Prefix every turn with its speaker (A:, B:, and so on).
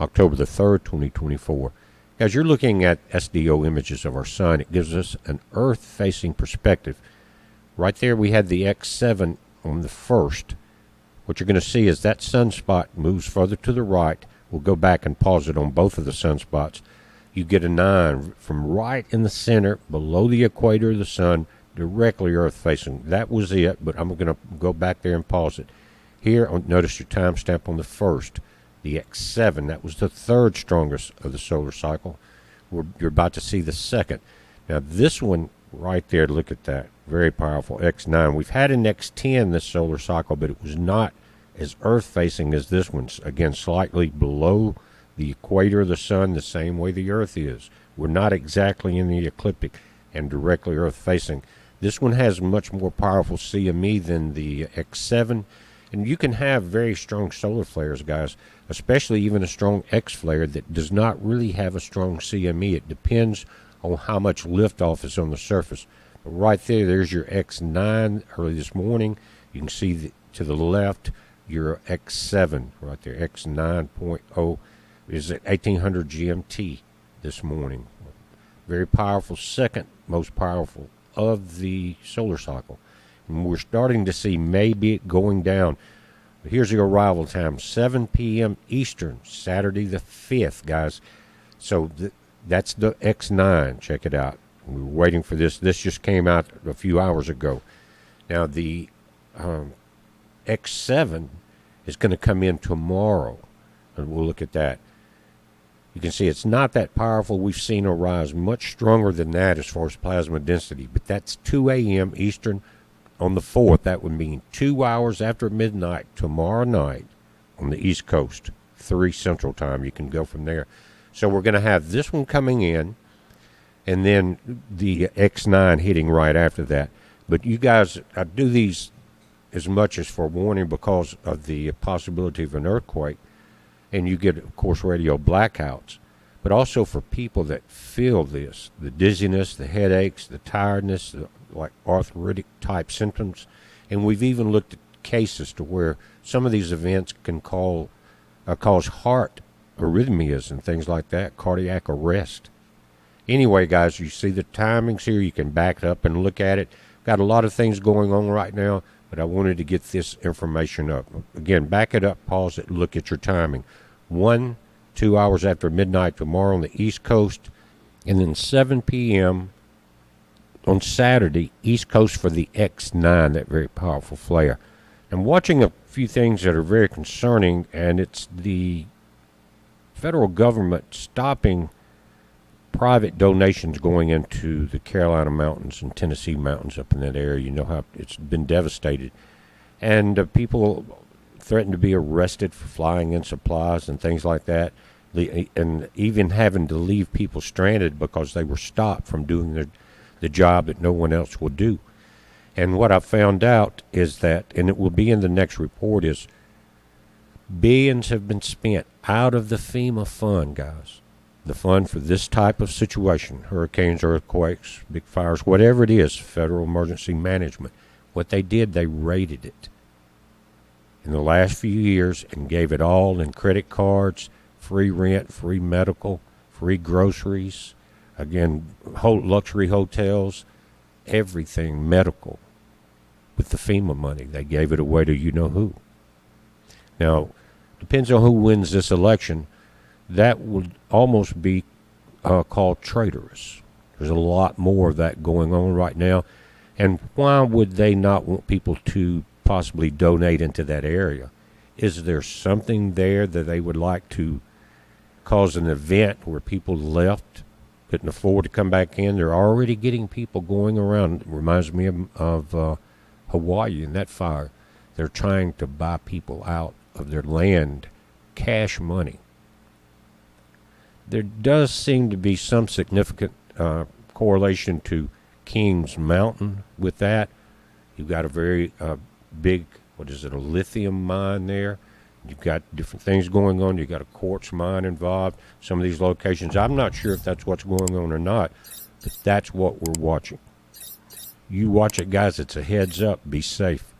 A: October the 3rd, 2024. As you're looking at SDO images of our sun, it gives us an Earth-facing perspective. Right there we had the X7 on the 1st. What you're going to see is that sunspot moves further to the right. We'll go back and pause it on both of the sunspots. You get a 9 from right in the center, below the equator of the sun, directly Earth-facing. That was it, but I'm going to go back there and pause it. Here, notice your timestamp on the 1st. The X7, that was the 3rd strongest of the solar cycle. You're about to see the 2nd. Now, this one right there, look at that. Very powerful, X9. We've had an X10 this solar cycle, but it was not as Earth-facing as this one. Again, slightly below the equator of the sun, the same way the Earth is. We're not exactly in the ecliptic and directly Earth-facing. This one has much more powerful CME than the X7. And you can have very strong solar flares, guys, especially even a strong X flare that does not really have a strong CME. It depends on how much liftoff is on the surface. But right there, there's your X9 early this morning. You can see to the left your X7 right there. X9.0 is at 1800 GMT this morning. Very powerful, second most powerful of the solar cycle. And we're starting to see maybe it going down. But here's the arrival time, 7 p.m. Eastern, Saturday the 5th, guys. So that's the X9. Check it out. We were waiting for this. This just came out a few hours ago. Now, the X7 is going to come in tomorrow, and we'll look at that. You can see it's not that powerful. We've seen a rise much stronger than that as far as plasma density, but that's 2 a.m. Eastern on the 4th. That would mean 2 hours after midnight tomorrow night on the East Coast, 3 Central Time. You can go from there. So we're going to have this one coming in, and then the X9 hitting right after that. But you guys, I do these as much as for warning because of the possibility of an earthquake, and you get, of course, radio blackouts, but also for people that feel this, the dizziness, the headaches, the tiredness, like arthritic type symptoms. And we've even looked at cases to where some of these events can cause heart arrhythmias and things like that, cardiac arrest. Anyway, guys, you see the timings here. You can back up and look at it. Got a lot of things going on right now, but I wanted to get this information up. Again, back it up, pause it, look at your timing. 2 hours after midnight tomorrow on the East Coast, and then 7 p.m. on Saturday, East Coast for the X9, that very powerful flare. I'm watching a few things that are very concerning, and it's the federal government stopping private donations going into the Carolina mountains and Tennessee mountains up in that area. You know how it's been devastated. And people threatened to be arrested for flying in supplies and things like that. And even having to leave people stranded because they were stopped from doing the job that no one else would do. And what I found out is that, and it will be in the next report, is billions have been spent out of the FEMA fund, guys. The fund for this type of situation, hurricanes, earthquakes, big fires, whatever it is, federal emergency management. What they did, they raided it in the last few years and gave it all in credit cards, free rent, free medical, free groceries, again, luxury hotels, everything medical with the FEMA money. They gave it away to you-know-who. Now, depends on who wins this election. That would almost be called traitorous. There's a lot more of that going on right now. And why would they not want people to possibly donate into that area? Is there something there that they would like to cause an event where people left, couldn't afford to come back in? They're already getting people going around. It reminds me of Hawaii and that fire. They're trying to buy people out of their land, cash money. There does seem to be some significant correlation to Kings Mountain with that. You've got a very big, a lithium mine there. You've got different things going on. You've got a quartz mine involved. Some of these locations, I'm not sure if that's what's going on or not, but that's what we're watching. You watch it, guys. It's a heads up. Be safe.